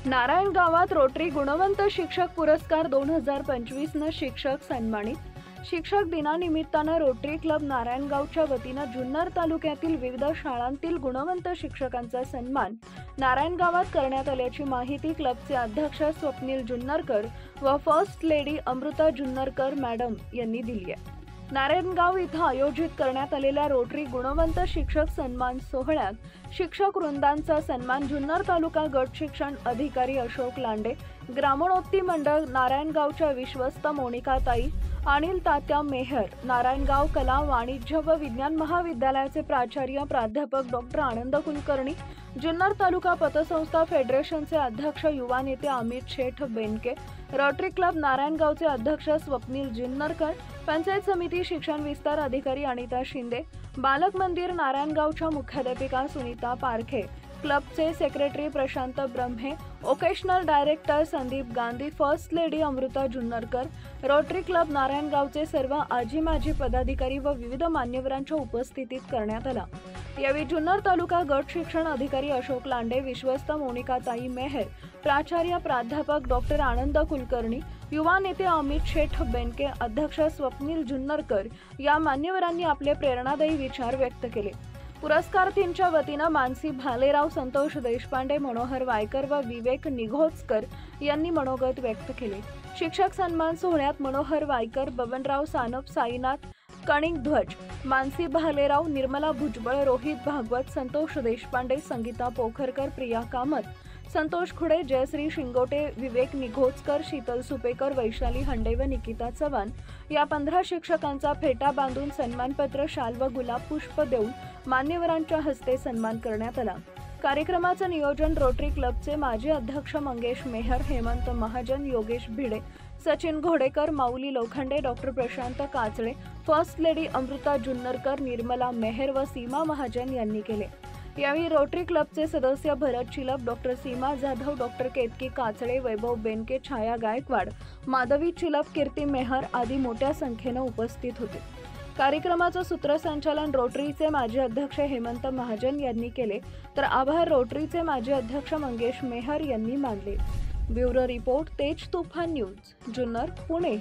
नारायण गावात रोटरी गुणवंत शिक्षक पुरस्कार 2025 न शिक्षक सन्मानित। शिक्षक दिनानिमित्तानं रोटरी क्लब नारायणगावच्या वतीनं जुन्नर तालुक्यातील विविध शाळांतील गुणवंत शिक्षकांचा सन्मान नारायणगावात करण्यात आल्याची माहिती क्लबचे अध्यक्ष स्वप्नील जुन्नरकर व first lady Amruta Junnarkar madam यांनी दिली आहे। नारायणगाव इथं आयोजित करण्यात आलेल्या रोटरी गुणवंत शिक्षक सन्मान सोहळ्यात शिक्षक वृंदांचा सन्मान जुन्नर तालुका गट शिक्षण अधिकारी अशोक लांडे, ग्रामोन्नती मंडळ नारायणगावच्या विश्वस्त मोनिकाताई, अनिल तात्या मेहर, नारायणगाव कला वाणिज्य व विज्ञान महाविद्यालयाचे प्राचार्य प्राध्यापक डॉक्टर आनंद कुलकर्णी, जुन्नर तालुका पतसंस्था फेडरेशनचे अध्यक्ष युवा नेते अमित शेठ बेनके, रोटरी क्लब नारायणगावचे अध्यक्ष स्वप्नील जुन्नरकर, पंचायत समिती शिक्षण विस्तार अधिकारी अनिता शिंदे, बालक मंदिर नारायणगावच्या मुख्याध्यापिका सुनीता पारखे, क्लबचे secretary Prashant Brahme, occasional director Sandeep Gandhi, first lady Amruta Junnarkar, Rotary club नारायणगावचे सर्व आजी माजी पदाधिकारी व विविध मान्यवरांच्या उपस्थितीत करण्यात आला। यावेळी जुन्नर तालुका गट शिक्षण अधिकारी अशोक लांडे, विश्वस्त मोनिकाताई मेहर, प्राचार्य प्राध्यापक डॉक्टर आनंद कुलकर्णी, युवा नेते अमित शेठ बेनके, अध्यक्ष स्वप्नील जुन्नरकर या मान्यवरांनी आपले प्रेरणादायी विचार व्यक्त केले। पुरस्कारार्थींच्या वतीनं मानसी भालेराव, संतोष देशपांडे, मनोहर वायकर व विवेक निघोजकर यांनी मनोगत व्यक्त केले। शिक्षक सन्मान सोहळ्यात मनोहर वायकर, बबनराव सानप, साईनाथ कणिकध्वज, मानसी भालेराव, निर्मला भुजबळ, रोहित भागवत, संतोष देशपांडे, संगीता पोखरकर, प्रिया कामत, संतोष खुडे, जयश्री शिंगोटे, विवेक निघोजकर, शीतल सुपेकर, वैशाली हंडे व निकिता चव्हाण या 15 शिक्षकांचा फेटा बांधून सन्मानपत्र, शाल व गुलाब पुष्प देऊन मान्यवरांच्या हस्ते सन्मान करण्यात आला। कार्यक्रमाचं नियोजन रोटरी क्लबचे माजी अध्यक्ष Mangesh Meher, Hemant Mahajan, Yogesh Bhide, Sachin Ghodekar, Mauli Lokhande, doctor Prashant Kachale, first lady Amruta Junnarkar, Nirmala Meher व सीमा महाजन यांनी केले। यावेळी रोटरी क्लबचे सदस्य भरत चिलप, डॉक्टर सीमा जाधव, डॉक्टर केतकी काचळे, वैभव बेनके, छाया गायकवाड, माधवी चिलप, कीर्ती मेहर आदी मोठ्या संख्येनं उपस्थित होते। कार्यक्रमाचं सूत्रसंचालन रोटरीचे माजी अध्यक्ष हेमंत महाजन यांनी केले, तर आभार रोटरीचे माजी अध्यक्ष मंगेश मेहर यांनी मानले। ब्युरो रिपोर्ट, तेज तुफान न्यूज, जुन्नर, पुणे।